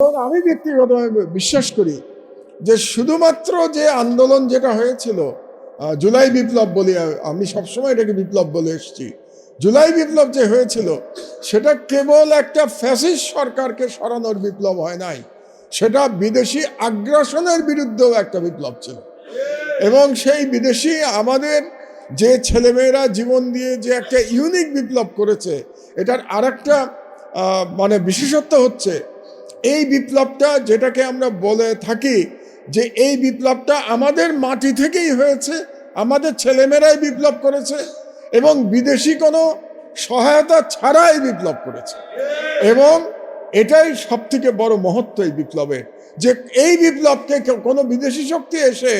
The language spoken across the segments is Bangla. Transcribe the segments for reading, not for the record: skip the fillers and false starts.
এবং আমি ব্যক্তিগতভাবে বিশ্বাস করি যে শুধুমাত্র যে আন্দোলন যেটা হয়েছিল জুলাই বিপ্লব বলি, আমি সবসময় এটাকে বিপ্লব বলে এসেছি। জুলাই বিপ্লব যে হয়েছিল সেটা কেবল একটা ফ্যাসিস্ট সরকারকে সরানোর বিপ্লব হয় নাই, সেটা বিদেশি আগ্রাসনের বিরুদ্ধেও একটা বিপ্লব ছিল। এবং সেই বিদেশি আমাদের যে ছেলেমেয়েরা জীবন দিয়ে যে একটা ইউনিক বিপ্লব করেছে, এটার আরেকটা মানে বিশেষত্ব হচ্ছে এই বিপ্লবটা, যেটাকে আমরা বলে থাকি যে এই বিপ্লবটা আমাদের মাটি থেকেই হয়েছে, আমাদের ছেলেমেয়েরাই বিপ্লব করেছে এবং বিদেশি কোনো সহায়তা ছাড়াই বিপ্লব করেছে। এবং এটাই সব থেকে বড় মহত্ব এই বিপ্লবের, যে এই বিপ্লবকে কোনো বিদেশি শক্তি এসে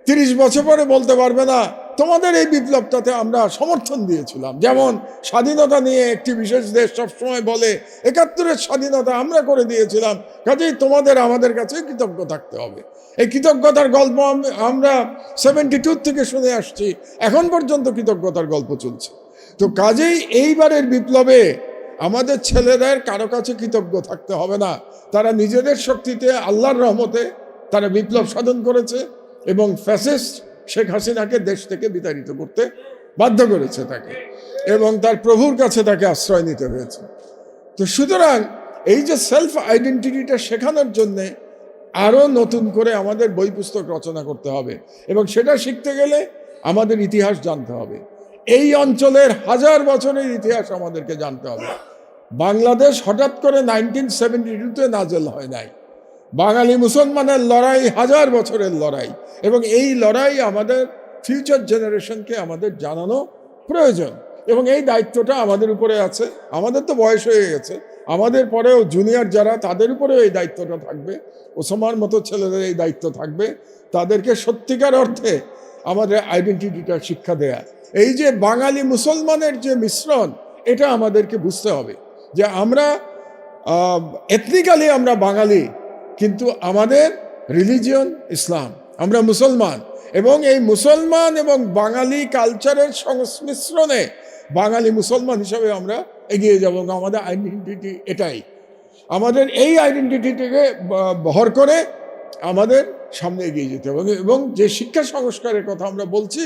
30 বছর পরে বলতে পারবে না তোমাদের এই বিপ্লবটাতে আমরা সমর্থন দিয়েছিলাম। যেমন স্বাধীনতা নিয়ে একটি বিশেষ দেশ সবসময় বলে 71-এর স্বাধীনতা আমরা করে দিয়েছিলাম, কাজেই তোমাদের আমাদের কাছে কৃতজ্ঞ থাকতে হবে। এই কৃতজ্ঞতার গল্প আমরা 72 থেকে শুনে আসছি, এখন পর্যন্ত কৃতজ্ঞতার গল্প চলছে। তো কাজেই এইবারের বিপ্লবে আমাদের ছেলেদের কারো কাছে কৃতজ্ঞ থাকতে হবে না, তারা নিজেদের শক্তিতে আল্লাহর রহমতে তারা বিপ্লব সাধন করেছে এবং ফ্যাসিস্ট শেখ হাসিনাকে দেশ থেকে বিতাড়িত করতে বাধ্য করেছে তাকে, এবং তার প্রভুর কাছে তাকে আশ্রয় নিতে হয়েছে। তো সুতরাং এই যে সেলফ আইডেন্টিটিটা শেখানোর জন্যে আরও নতুন করে আমাদের বই পুস্তক রচনা করতে হবে, এবং সেটা শিখতে গেলে আমাদের ইতিহাস জানতে হবে। এই অঞ্চলের হাজার বছরের ইতিহাস আমাদেরকে জানতে হবে। বাংলাদেশ হঠাৎ করে 1972-তে নাজেল হয় নাই। বাঙালি মুসলমানের লড়াই হাজার বছরের লড়াই, এবং এই লড়াই আমাদের ফিউচার জেনারেশনকে আমাদের জানানো প্রয়োজন, এবং এই দায়িত্বটা আমাদের উপরে আছে। আমাদের তো বয়স হয়ে গেছে, আমাদের পরেও জুনিয়র যারা, তাদের উপরেও এই দায়িত্বটা থাকবে। ওসামার মতো ছেলেদের এই দায়িত্ব থাকবে, তাদেরকে সত্যিকার অর্থে আমাদের আইডেন্টিটিটা শিক্ষা দেয়া। এই যে বাঙালি মুসলমানের যে মিশ্রণ, এটা আমাদেরকে বুঝতে হবে যে আমরা এথনিক্যালি আমরা বাঙালি, কিন্তু আমাদের রিলিজিয়ন ইসলাম, আমরা মুসলমান, এবং এই মুসলমান এবং বাঙালি কালচারের সংমিশ্রণে বাঙালি মুসলমান হিসাবে আমরা এগিয়ে যাব। আমাদের আইডেন্টিটি এটাই, আমাদের এই আইডেন্টিটিকে বহর করে আমাদের সামনে এগিয়ে যেতে হবে। এবং যে শিক্ষা সংস্কারের কথা আমরা বলছি,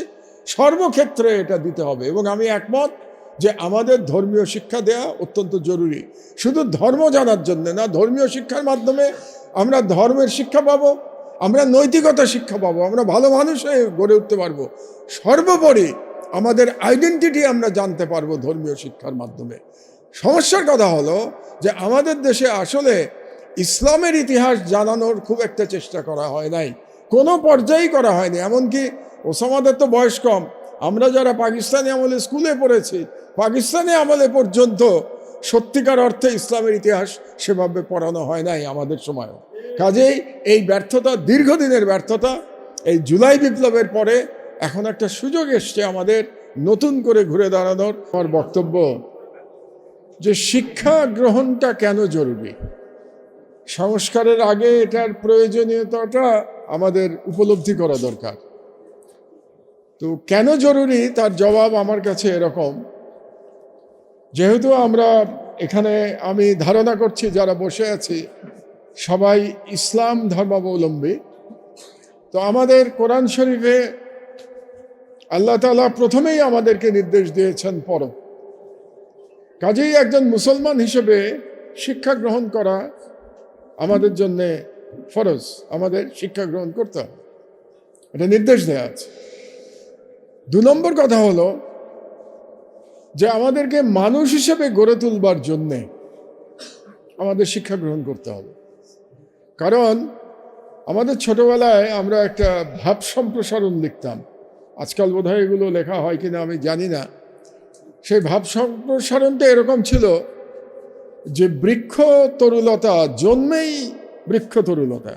সর্বক্ষেত্রে এটা দিতে হবে। এবং আমি একমত যে আমাদের ধর্মীয় শিক্ষা দেওয়া অত্যন্ত জরুরি, শুধু ধর্ম জানার জন্য না, ধর্মীয় শিক্ষার মাধ্যমে আমরা ধর্মের শিক্ষা পাবো, আমরা নৈতিকতা শিক্ষা পাবো, আমরা ভালো মানুষ হয়ে গড়ে উঠতে পারবো। সর্বোপরি আমাদের আইডেন্টিটি আমরা জানতে পারবো ধর্মীয় শিক্ষার মাধ্যমে। সমস্যার কথা হলো যে আমাদের দেশে আসলে ইসলামের ইতিহাস জানানোর খুব একটা চেষ্টা করা হয় নাই, কোনো পর্যায়েই করা হয়নি। এমনকি ওসামাদের তো বয়স কম, আমরা যারা পাকিস্তানি আমলে স্কুলে পড়েছি, পাকিস্তানি আমলে পর্যন্ত সত্যিকার অর্থে ইসলামের ইতিহাস সেভাবে পড়ানো হয় নাই আমাদের সময়ও। কাজেই এই ব্যর্থতা, দীর্ঘদিনের ব্যর্থতা, এই জুলাই বিপ্লবের পরে এখন একটা সুযোগ এসছে আমাদের নতুন করে ঘুরে দাঁড়ানোর। আমার বক্তব্য যে শিক্ষা গ্রহণটা কেন জরুরি, সংস্কারের আগে এটার প্রয়োজনীয়তাটা আমাদের উপলব্ধি করা দরকার। তো কেন জরুরি তার জবাব আমার কাছে এরকম, যেহেতু আমরা এখানে, আমি ধারণা করছি যারা বসে আছি সবাই ইসলাম ধর্মাবলম্বী, তো আমাদের কোরআন শরীফে আল্লাহ তাআলা প্রথমেই আমাদেরকে নির্দেশ দিয়েছেন পড়ো। কাজেই একজন মুসলমান হিসেবে শিক্ষা গ্রহণ করা আমাদের জন্যে ফরজ, আমাদের শিক্ষা গ্রহণ করতে হবে, এটা নির্দেশ দেওয়া আছে। 2 নম্বর কথা হলো যে আমাদেরকে মানুষ হিসেবে গড়ে তুলবার জন্যে আমাদের শিক্ষা গ্রহণ করতে হবে। কারণ আমাদের ছোটবেলায় আমরা একটা ভাব সম্প্রসারণ লিখতাম, আজকাল বোধহয় এগুলো লেখা হয় কিনা আমি জানি না। সেই ভাব সম্প্রসারণটা এরকম ছিল যে বৃক্ষ তরুলতা জন্মেই বৃক্ষ তরুলতা,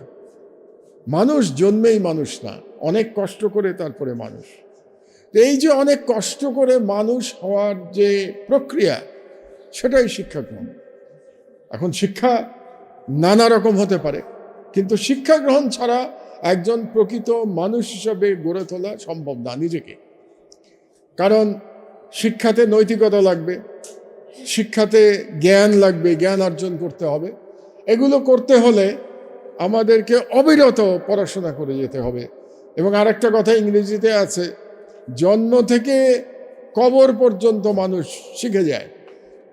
মানুষ জন্মেই মানুষ না, অনেক কষ্ট করে তারপরে মানুষ। এই যে অনেক কষ্ট করে মানুষ হওয়ার যে প্রক্রিয়া, সেটাই শিক্ষা গ্রহণ। এখন শিক্ষা নানা রকম হতে পারে, কিন্তু শিক্ষা গ্রহণ ছাড়া একজন প্রকৃত মানুষ হিসাবে গড়ে তোলা সম্ভব না নিজেকে। কারণ শিক্ষাতে নৈতিকতা লাগবে, শিক্ষাতে জ্ঞান লাগবে, জ্ঞান অর্জন করতে হবে, এগুলো করতে হলে আমাদেরকে অবিরত পড়াশোনা করে যেতে হবে। এবং আরেকটা কথা ইংরেজিতে আছে, জন্ম থেকে কবর পর্যন্ত মানুষ শিখে যায়।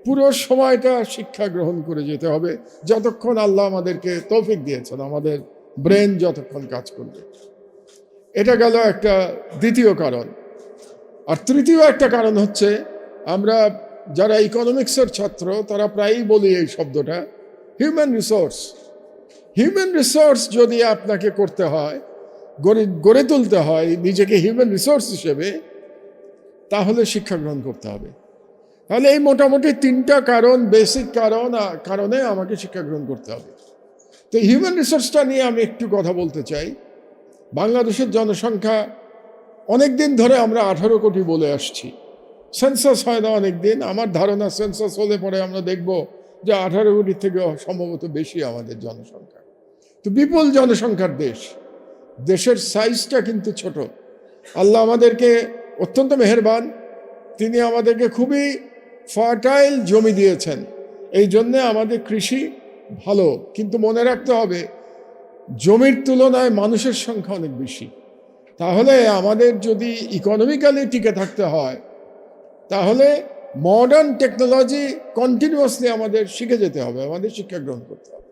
পুরো সময়টা শিক্ষা গ্রহণ করে যেতে হবে, যতক্ষণ আল্লাহ আমাদেরকে তৌফিক দিয়েছেন, আমাদের ব্রেন যতক্ষণ কাজ করবে। এটা গেল একটা দ্বিতীয় কারণ। আর তৃতীয় একটা কারণ হচ্ছে, আমরা যারা ইকোনমিক্সের ছাত্র তারা প্রায়ই বলি এই শব্দটা, হিউম্যান রিসোর্স। হিউম্যান রিসোর্স যদি আপনাকে করতে হয়, গড়ে তুলতে হয় নিজেকে হিউম্যান রিসোর্স হিসেবে, তাহলে শিক্ষা গ্রহণ করতে হবে। তাহলে এই মোটামুটি তিনটা কারণ, বেসিক কারণে আমাকে শিক্ষা গ্রহণ করতে হবে। তো হিউম্যান রিসোর্সটা নিয়ে আমি একটু কথা বলতে চাই। বাংলাদেশের জনসংখ্যা অনেক দিন ধরে আমরা 18 কোটি বলে আসছি। সেন্সাস হয় না অনেক দিন। আমার ধারণা সেন্সাস হলে পরে আমরা দেখব যে 18 কোটির থেকে সম্ভবত বেশি আমাদের জনসংখ্যা। তো বিপুল জনসংখ্যার দেশের সাইজটা কিন্তু ছোট। আল্লাহ আমাদেরকে অত্যন্ত মেহেরবান, তিনি আমাদেরকে খুবই ফার্টাইল জমি দিয়েছেন, এই জন্যে আমাদের কৃষি ভালো। কিন্তু মনে রাখতে হবে, জমির তুলনায় মানুষের সংখ্যা অনেক বেশি। তাহলে আমাদের যদি ইকোনমিক্যালি টিকে থাকতে হয়, তাহলে মডার্ন টেকনোলজি কন্টিনিউয়াসলি আমাদের শিখে যেতে হবে, আমাদের শিক্ষা গ্রহণ করতে হবে।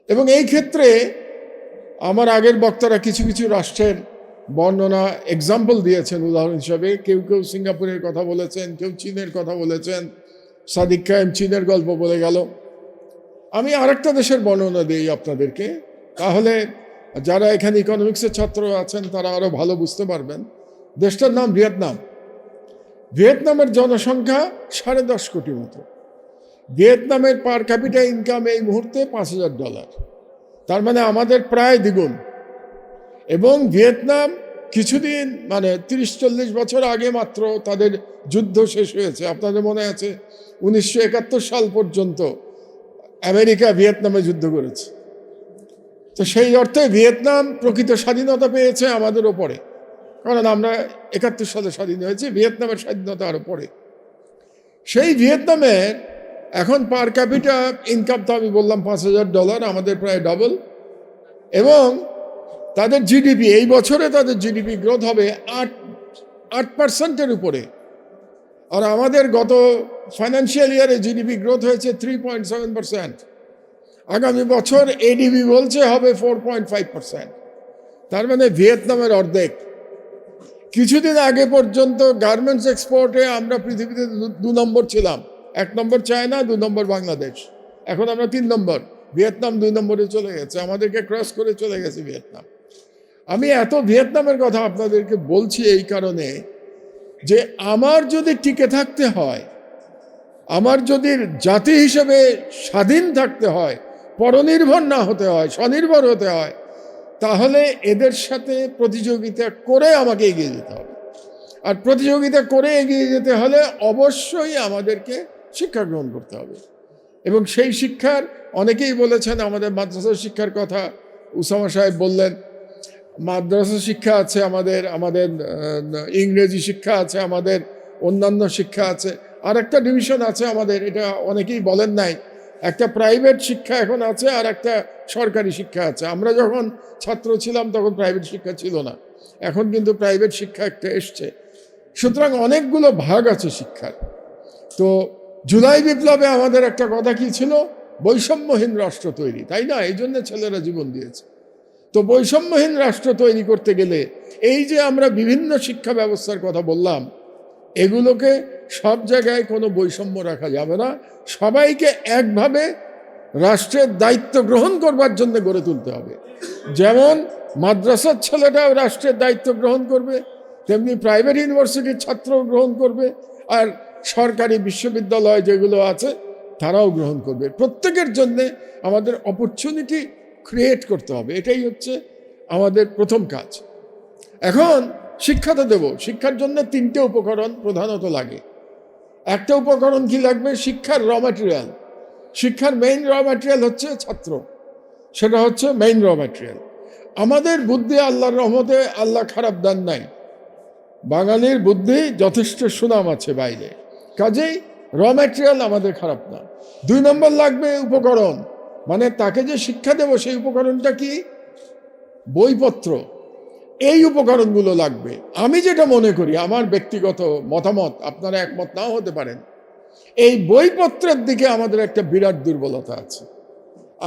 এবং এই ক্ষেত্রে আমার আগের বক্তারা কিছু কিছু রাষ্ট্রের বর্ণনা এক্সাম্পল দিয়েছেন উদাহরণ হিসাবে। কেউ কেউ সিঙ্গাপুরের কথা বলেছেন, কেউ চীনের কথা বলেছেন। সাদিক কায়েম চীনের গল্প বলে গেল। আমি আরেকটা দেশের বর্ণনা দিই আপনাদেরকে, তাহলে যারা এখানে ইকোনমিক্সের ছাত্র আছেন তারা আরও ভালো বুঝতে পারবেন। দেশটার নাম ভিয়েতনাম। ভিয়েতনামের জনসংখ্যা 10.5 কোটি মতো। ভিয়েতনামের পার ক্যাপিটা ইনকাম এই মুহূর্তে $5,000, তার মানে আমাদের প্রায় দ্বিগুণ। এবং ভিয়েতনাম কিছুদিন 30-40 বছর আগে মাত্র তাদের যুদ্ধ শেষ হয়েছে। আপনাদের মনে আছে 1971 সাল পর্যন্ত আমেরিকা ভিয়েতনামে যুদ্ধ করেছে। তো সেই অর্থে ভিয়েতনাম প্রকৃত স্বাধীনতা পেয়েছে আমাদের ওপরে, কারণ আমরা 71 সালে স্বাধীন হয়েছি, ভিয়েতনামের স্বাধীনতা আরও পরে। সেই ভিয়েতনামের এখন পার ক্যাপিটা ইনকাম তো আমি বললাম $5,000, আমাদের প্রায় ডবল। এবং তাদের জিডিপি, এই বছরে তাদের জিডিপি গ্রোথ হবে 8% উপরে। আর আমাদের গত ফাইন্যান্সিয়াল ইয়ারে জিডিপি গ্রোথ হয়েছে 3.7%। আগামী বছর এডিবি বলছে হবে 4.5%। তার মানে ভিয়েতনামের অর্ধেক। কিছুদিন আগে পর্যন্ত গার্মেন্টস এক্সপোর্টে আমরা পৃথিবীতে 2 নম্বর ছিলাম। 1 নম্বর চায়না, 2 নম্বর বাংলাদেশ। এখন আমরা 3 নম্বর। ভিয়েতনাম 2 নম্বরে চলে গেছে, আমাদেরকে ক্রস করে চলে গেছে ভিয়েতনাম। আমি এত ভিয়েতনামের কথা আপনাদেরকে বলছি এই কারণে যে আমার যদি টিকে থাকতে হয়, আমার যদি জাতি হিসেবে স্বাধীন থাকতে হয়, পরনির্ভর না হতে হয়, স্বনির্ভর হতে হয়, তাহলে এদের সাথে প্রতিযোগিতা করে আমাকে এগিয়ে যেতে হবে। আর প্রতিযোগিতা করে এগিয়ে যেতে হলে অবশ্যই আমাদেরকে শিক্ষা গ্রহণ করতে হবে। এবং সেই শিক্ষার অনেকেই বলেছেন, আমাদের মাদ্রাসা শিক্ষার কথা উসামা সাহেব বললেন। মাদ্রাসা শিক্ষা আছে আমাদের, ইংরেজি শিক্ষা আছে আমাদের, অন্যান্য শিক্ষা আছে। আর একটা ডিভিশন আছে আমাদের, এটা অনেকেই বলেন নাই, একটা প্রাইভেট শিক্ষা এখন আছে আর একটা সরকারি শিক্ষা আছে। আমরা যখন ছাত্র ছিলাম তখন প্রাইভেট শিক্ষা ছিল না, এখন কিন্তু প্রাইভেট শিক্ষা একটা এসছে। সুতরাং অনেকগুলো ভাগ আছে শিক্ষার। তো জুলাই বিপ্লবে আমাদের একটা কথা কি ছিল, বৈষম্যহীন রাষ্ট্র তৈরি, তাই না? এই জন্য ছেলেরা জীবন দিয়েছে। তো বৈষম্যহীন রাষ্ট্র তৈরি করতে গেলে এই যে আমরা বিভিন্ন শিক্ষা ব্যবস্থার কথা বললাম, এগুলোকে সব জায়গায় কোনো বৈষম্য রাখা যাবে না। সবাইকে একভাবে রাষ্ট্রের দায়িত্ব গ্রহণ করবার জন্য গড়ে তুলতে হবে। যেমন মাদ্রাসার ছেলেটাও রাষ্ট্রের দায়িত্ব গ্রহণ করবে, তেমনি প্রাইভেট ইউনিভার্সিটির ছাত্র গ্রহণ করবে, আর সরকারি বিশ্ববিদ্যালয় যেগুলো আছে তারাও গ্রহণ করবে। প্রত্যেকের জন্যে আমাদের অপরচুনিটি ক্রিয়েট করতে হবে, এটাই হচ্ছে আমাদের প্রথম কাজ। এখন শিক্ষা তো দেব, শিক্ষার জন্য 3টে উপকরণ প্রধানত লাগে। একটা উপকরণ কি লাগবে? শিক্ষার র ম্যাটেরিয়াল। শিক্ষার মেইন র ম্যাটেরিয়াল হচ্ছে ছাত্র, সেটা হচ্ছে মেইন র ম্যাটেরিয়াল। আমাদের বুদ্ধি আল্লাহর রহমতে আল্লাহ খারাপ দান নাই, বাঙালির বুদ্ধি যথেষ্ট সুনাম আছে বাইরে, কাজেই র ম্যাটেরিয়াল আমাদের খারাপ না। 2 নম্বর লাগবে উপকরণ। মানে তাকে যে শিক্ষা দেব সেই উপকরণটা কি? বইপত্র। এই উপকরণগুলো লাগবে। আমি যেটা মনে করি, আমার ব্যক্তিগত মতামত, আপনারা একমত নাও হতে পারেন, এই বইপত্রের দিকে আমাদের একটা বিরাট দুর্বলতা আছে।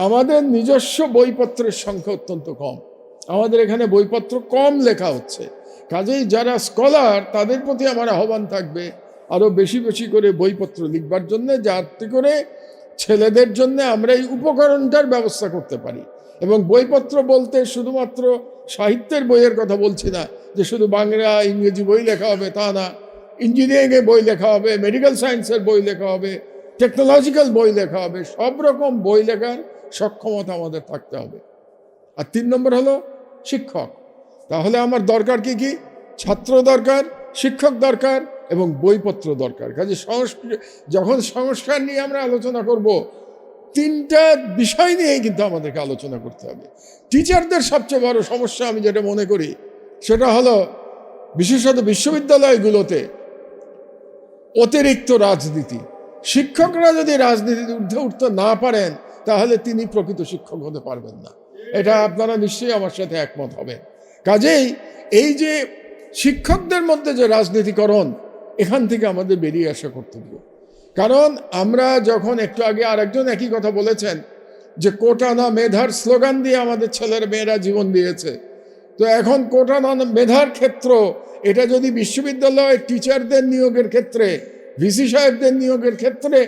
আমাদের নিজস্ব বইপত্রের সংখ্যা অত্যন্ত কম। আমাদের এখানে বইপত্র কম লেখা হচ্ছে। কাজেই যারা স্কলার তাদের প্রতি আমার আহ্বান থাকবে আরও বেশি বেশি করে বইপত্র লিখবার জন্যে, যাতে করে ছেলেদের জন্য আমরা এই উপকরণটার ব্যবস্থা করতে পারি। এবং বইপত্র বলতে শুধুমাত্র সাহিত্যের বইয়ের কথা বলছি না, যে শুধু বাংলা ইংরেজি বই লেখা হবে তা না। ইঞ্জিনিয়ারিংয়ে বই লেখা হবে, মেডিকেল সায়েন্সের বই লেখা হবে, টেকনোলজিক্যাল বই লেখা হবে, সব রকম বই লেখার সক্ষমতা আমাদের থাকতে হবে। আর 3 নম্বর হলো শিক্ষক। তাহলে আমার দরকার কি কি? ছাত্র দরকার, শিক্ষক দরকার এবং বইপত্র দরকার। কাজে যখন সংস্কার নিয়ে আমরা আলোচনা করব, 3টা বিষয় নিয়েই কিন্তু আমাদেরকে আলোচনা করতে হবে। টিচারদের সবচেয়ে বড় সমস্যা আমি যেটা মনে করি সেটা হলো বিশেষত বিশ্ববিদ্যালয়গুলোতে অতিরিক্ত রাজনীতি। শিক্ষকরা যদি রাজনীতির ঊর্ধ্বে উঠতে না পারেন তাহলে তিনি প্রকৃত শিক্ষক হতে পারবেন না। এটা আপনারা নিশ্চয়ই আমার সাথে একমত হবেন। কাজেই এই যে শিক্ষকদের মধ্যে যে রাজনীতিকরণ, এখান থেকে আমাদের বেরিয়ে আসা কর্তব্য। কারণ আমরা যখন একটু আগে আরেকজন একই কথা বলেছেন যে কোটা না মেধার স্লোগান দিয়ে আমাদের ছেলের মেয়েরা জীবন দিয়েছে। তো এখন কোটা না মেধার ক্ষেত্র, এটা যদি বিশ্ববিদ্যালয়ের টিচারদের নিয়োগের ক্ষেত্রে, ভিসি সাহেবদের নিয়োগের ক্ষেত্রে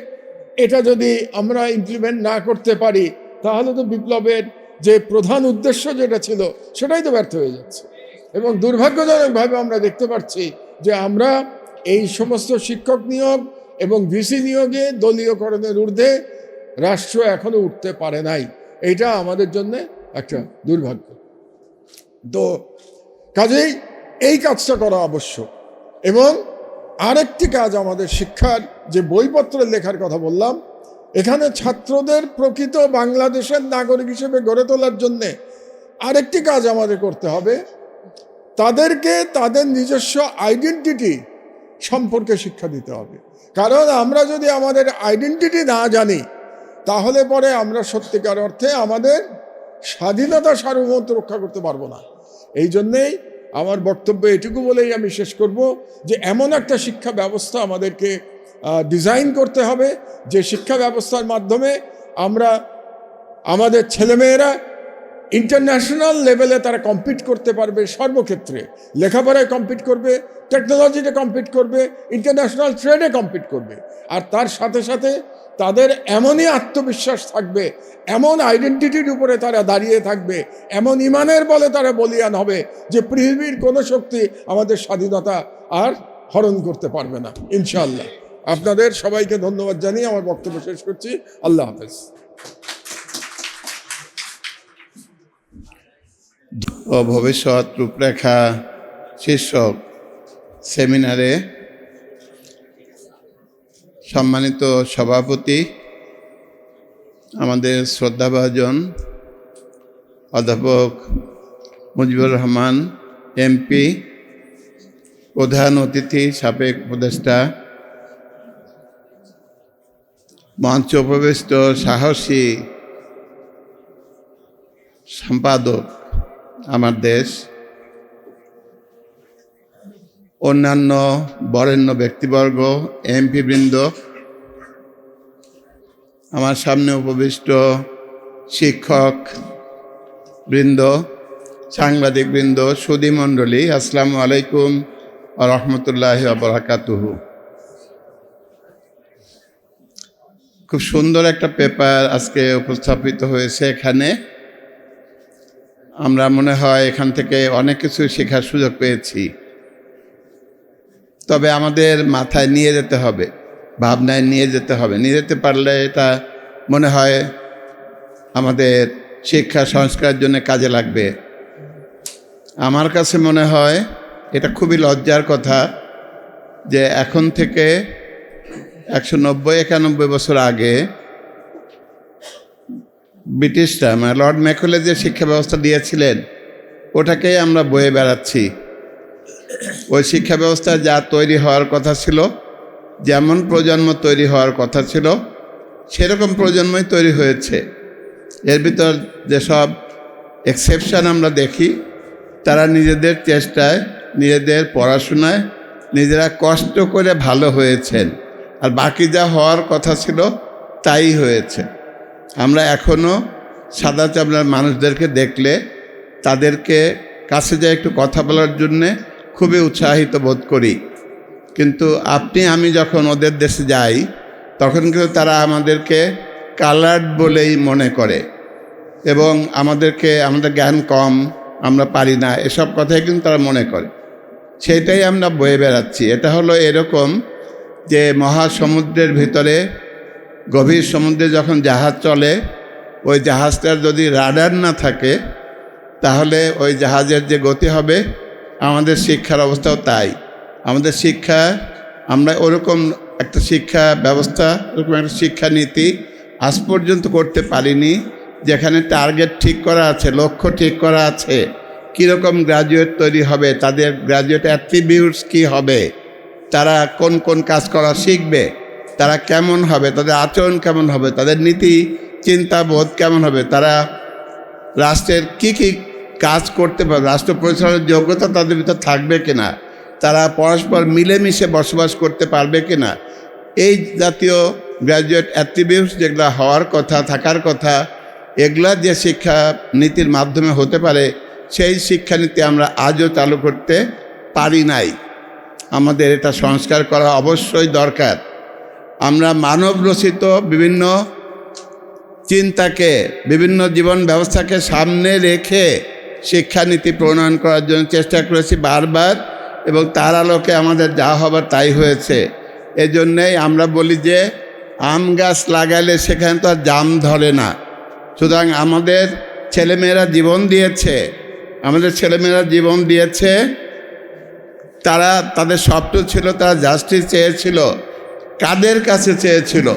এটা যদি আমরা ইমপ্লিমেন্ট না করতে পারি, তাহলে তো বিপ্লবের যে প্রধান উদ্দেশ্য যেটা ছিল সেটাই তো ব্যর্থ হয়ে যাচ্ছে। এবং দুর্ভাগ্যজনকভাবে আমরা দেখতে পাচ্ছি যে আমরা এই সমস্ত শিক্ষক নিয়োগ এবং ভিসি নিয়োগে দলীয়করণের ঊর্ধ্বে রাষ্ট্র এখনো উঠতে পারে নাই। এটা আমাদের জন্য একটা দুর্ভাগ্য। তো কাজেই এই কাজটা করা আবশ্যক। এবং আরেকটি কাজ আমাদের শিক্ষার, যে বইপত্রের লেখার কথা বললাম, এখানে ছাত্রদের প্রকৃত বাংলাদেশের নাগরিক হিসেবে গড়ে তোলার জন্যে আরেকটি কাজ আমাদের করতে হবে। তাদেরকে তাদের নিজস্ব আইডেন্টিটি সম্পর্কে শিক্ষা দিতে হবে। কারণ আমরা যদি আমাদের আইডেন্টিটি না জানি তাহলে পরে আমরা সত্যিকার অর্থে আমাদের স্বাধীনতা সার্বভৌমত্ব রক্ষা করতে পারবো না। এই জন্যেই আমার বক্তব্য এটুকু বলেই আমি শেষ করব যে এমন একটা শিক্ষা ব্যবস্থা আমাদেরকে ডিজাইন করতে হবে যে শিক্ষা ব্যবস্থার মাধ্যমে আমরা আমাদের ছেলেমেয়েরা ইন্টারন্যাশনাল লেভেলে তারা কম্পিট করতে পারবে। সর্বক্ষেত্রে লেখাপড়ায় কম্পিট করবে, টেকনোলজিতে কম্পিট করবে, ইন্টারন্যাশনাল ট্রেডে কম্পিট করবে। আর তার সাথে সাথে তাদের এমনই আত্মবিশ্বাস থাকবে, এমন আইডেন্টিটির উপরে তারা দাঁড়িয়ে থাকবে, এমন ইমানের বলে তারা বলিয়ান হবে যে পৃথিবীর কোনো শক্তি আমাদের স্বাধীনতা আর হরণ করতে পারবে না, ইনশাআল্লাহ। আপনাদের সবাইকে ধন্যবাদ জানিয়ে আমার বক্তব্য শেষ করছি। আল্লাহ হাফেজ। ও ভবিষ্যৎ রূপরেখা শীর্ষক সেমিনারে সম্মানিত সভাপতি, আমাদের শ্রদ্ধাভাজন অধ্যাপক মুজিবুর রহমান এমপি, প্রধান অতিথি সাবেক উপদেষ্টা, মঞ্চ উপবিষ্ট সাহসী সম্পাদক আমার দেশ, অন্যান্য বরেণ্য ব্যক্তিবর্গ, এমপি বৃন্দ, আমার সামনে উপবিষ্ট শিক্ষক বৃন্দ, সাংবাদিক বৃন্দ, সুধী মণ্ডলী, আসসালামু আলাইকুম ওয়া রাহমাতুল্লাহি ওয়া বারাকাতুহু। খুব সুন্দর একটা পেপার আজকে উপস্থাপিত হয়েছে এখানে। আমরা মনে হয় এখান থেকে অনেক কিছু শেখার সুযোগ পেয়েছি। তবে আমাদের মাথায় নিয়ে যেতে হবে, ভাবনায় নিয়ে যেতে হবে। নিয়ে যেতে পারলে এটা মনে হয় আমাদের শিক্ষা সংস্কারের জন্য কাজে লাগবে। আমার কাছে মনে হয় এটা খুবই লজ্জার কথা যে এখন থেকে 190-91 বছর আগে ব্রিটিশরা, মানে লর্ড ম্যাকলে যে শিক্ষা ব্যবস্থা দিয়েছিলেন ওটাকেই আমরা বয়ে বেড়াচ্ছি। ওই শিক্ষা ব্যবস্থা যা তৈরি হওয়ার কথা ছিল, যেমন প্রজন্ম তৈরি হওয়ার কথা ছিল, সেরকম প্রজন্মই তৈরি হয়েছে। এর ভিতর যেসব এক্সেপশন আমরা দেখি, তারা নিজেদের চেষ্টায়, নিজেদের পড়াশোনায় নিজেরা কষ্ট করে ভালো হয়েছেন, আর বাকি যা হওয়ার কথা ছিল তাই হয়েছে। আমরা এখনও সাদা চামড়ার মানুষদেরকে দেখলে তাদেরকে কাছে যায় একটু কথা বলার জন্যে খুবই উৎসাহিত বোধ করি, কিন্তু আমি যখন ওদের দেশে যাই তখন কিন্তু তারা আমাদেরকে কালার্ড বলেই মনে করে এবং আমাদের জ্ঞান কম, আমরা পারি না, এসব কথাই কিন্তু তারা মনে করে। সেটাই আমরা বয়ে বেড়াচ্ছি। এটা হলো এরকম যে মহাসমুদ্রের ভিতরে, গভীর সমুদ্রে যখন জাহাজ চলে, ওই জাহাজটার যদি রাডার না থাকে তাহলে ওই জাহাজের যে গতি হবে, আমাদের শিক্ষার অবস্থাও তাই। আমাদের শিক্ষা, আমরা ওরকম একটা শিক্ষা ব্যবস্থা, ওরকম একটা শিক্ষানীতি আজ পর্যন্ত করতে পারিনি যেখানে টার্গেট ঠিক করা আছে, লক্ষ্য ঠিক করা আছে, কীরকম গ্র্যাজুয়েট তৈরি হবে, তাদের গ্র্যাজুয়েট অ্যাট্রিবিউটস কী হবে, তারা কোন কোন কাজ করা শিখবে, তারা কেমন হবে, তাদের আচরণ কেমন হবে, তাদের নীতি চিন্তাবোধ কেমন হবে, তারা রাষ্ট্রের কি কি কাজ করতে পারবে, রাষ্ট্র পরিচালনার যোগ্যতা তাদের ভিতর থাকবে কিনা, তারা পরস্পর মিলেমিশে বসবাস করতে পারবে কিনা, এই জাতীয় গ্র্যাজুয়েট অ্যাট্রিবিউটস যেগুলো হওয়ার কথা, থাকার কথা, এগুলা যে শিক্ষা নীতির মাধ্যমে হতে পারে, সেই শিক্ষানীতি আমরা আজও চালু করতে পারি নাই। আমাদের এটা সংস্কার করা অবশ্যই দরকার। আমরা মানব রচিত বিভিন্ন চিন্তাকে, বিভিন্ন জীবন ব্যবস্থাকে সামনে রেখে শিক্ষানীতি প্রণয়ন করার জন্য চেষ্টা করেছি বারবার, এবং তার আলোকে আমাদের যা হবার তাই হয়েছে। এজন্যই আমরা বলি যে আম গাছ লাগালে সেখানে তো আর জাম ধরে না। সুতরাং আমাদের ছেলেমেয়েরা জীবন দিয়েছে, তারা, তাদের স্বপ্ন ছিল, তারা জাস্টিস চেয়েছিল। কাদের কাছে চেয়েছিল?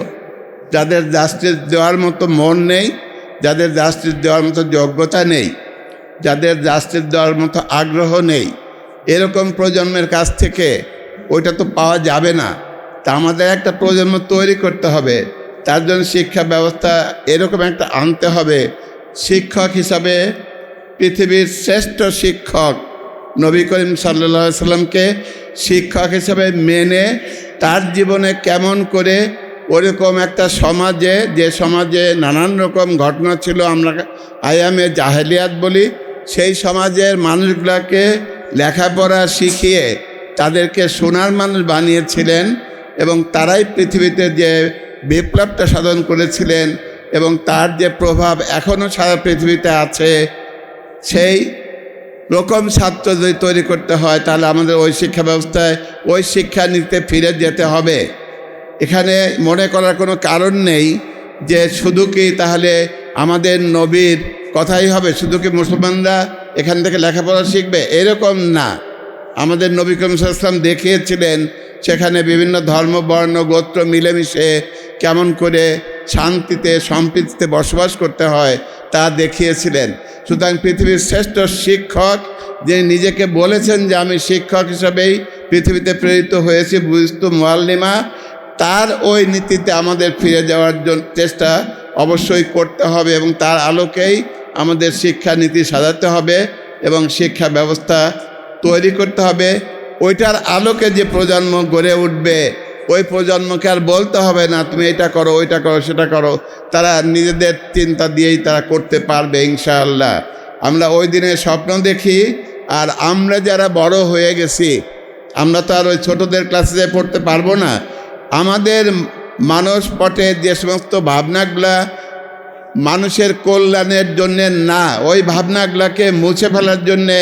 যাদের জাস্টিস দেওয়ার মতো মন নেই, যাদের জাস্টিস দেওয়ার মতো যোগ্যতা নেই, যাদের জাস্টিস দেওয়ার মতো আগ্রহ নেই, এরকম প্রজন্মের কাছ থেকে ওইটা তো পাওয়া যাবে না। তা আমাদের একটা প্রজন্ম তৈরি করতে হবে। তার জন্য শিক্ষা ব্যবস্থা এরকম একটা আনতে হবে, শিক্ষক হিসাবে পৃথিবীর শ্রেষ্ঠ শিক্ষক নবী করিম সাল্লাল্লাহু আলাইহি সাল্লামকে শিক্ষক হিসাবে মেনে তার জীবনে কেমন করে ওরকম একটা সমাজে, যে সমাজে নানান রকম ঘটনা ছিল, আমরা আয়ামে জাহেলিয়াত বলি, সেই সমাজের মানুষগুলোকে লেখাপড়া শিখিয়ে তাদেরকে সোনার মানুষ বানিয়েছিলেন, এবং তারাই পৃথিবীতে যে বিপ্লবটা সাধন করেছিলেন এবং তার যে প্রভাব এখনও সারা পৃথিবীতে আছে, সেই রকম ছাত্র যদি তৈরি করতে হয় তাহলে আমাদের ওই শিক্ষা ব্যবস্থায়, ওই শিক্ষা নিতে ফিরে যেতে হবে। এখানে মনে করার কোনো কারণ নেই যে শুধু কি তাহলে আমাদের নবীর কথাই হবে, শুধু কি মুসলমানরা এখান থেকে লেখাপড়া শিখবে, এরকম না। আমাদের নবী করিম সাল্লাল্লাহু আলাইহি ওয়াসাল্লাম দেখিয়েছিলেন সেখানে বিভিন্ন ধর্ম, বর্ণ, গোত্র মিলেমিশে কেমন করে শান্তিতে, সম্প্রীতিতে বসবাস করতে হয় তা দেখিয়েছিলেন। সুতরাং পৃথিবীর শ্রেষ্ঠ শিক্ষক, যে নিজেকে বলেছেন যে আমি শিক্ষক হিসাবেই পৃথিবীতে প্রেরিত হয়েছি, বুঝতু মুআল্লিমা, তার ওই নীতিতে আমাদের ফিরে যাওয়ার জন্য চেষ্টা অবশ্যই করতে হবে, এবং তার আলোকেই আমাদের শিক্ষানীতি সাজাতে হবে এবং শিক্ষা ব্যবস্থা তৈরি করতে হবে। ওইটার আলোকে যে প্রজন্ম গড়ে উঠবে, ওই প্রজন্মকে আর বলতে হবে না তুমি এটা করো, ওইটা করো, সেটা করো, তারা নিজেদের চিন্তা দিয়েই তারা করতে পারবে ইনশাআল্লাহ। আমরা ওই দিনের স্বপ্ন দেখি, আর আমরা যারা বড় হয়ে গেছি, আমরা তো আর ওই ছোটদের ক্লাসে পড়তে পারবো না। আমাদের মানস পটে যে সমস্ত ভাবনাগুলা মানুষের কল্যাণের জন্যে না, ওই ভাবনাগুলাকে মুছে ফেলার জন্যে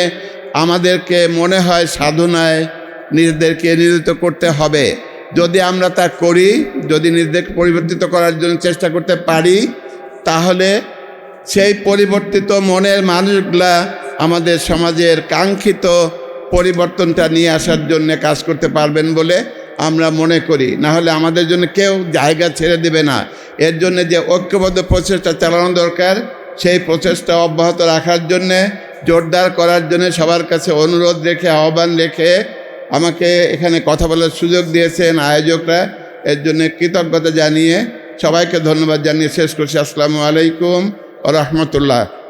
আমাদেরকে মনে হয় সাধনায় নিজেদেরকে নিয়োজিত করতে হবে। যদি আমরা তা করি, যদি নিজেদেরকে পরিবর্তিত করার জন্য চেষ্টা করতে পারি, তাহলে সেই পরিবর্তিত মনের মানুষগুলা আমাদের সমাজের কাঙ্ক্ষিত পরিবর্তনটা নিয়ে আসার জন্য কাজ করতে পারবেন বলে আমরা মনে করি। না হলে আমাদের জন্য কেউ জায়গা ছেড়ে দেবে না। এর জন্য যে ঐক্যবদ্ধ প্রচেষ্টা চালানো দরকার, সেই প্রচেষ্টা অব্যাহত রাখার জন্যে, জোরদার করার জন্য সবার কাছে অনুরোধ রেখে, আহ্বান রেখে আমাকে এখানে কথা বলার সুযোগ দিয়েছেন আয়োজকরা, এর জন্য কৃতজ্ঞতা জানিয়ে সবাইকে ধন্যবাদ জানিয়ে শেষ করছি। আসসালামু আলাইকুম ওয়া রাহমাতুল্লাহ।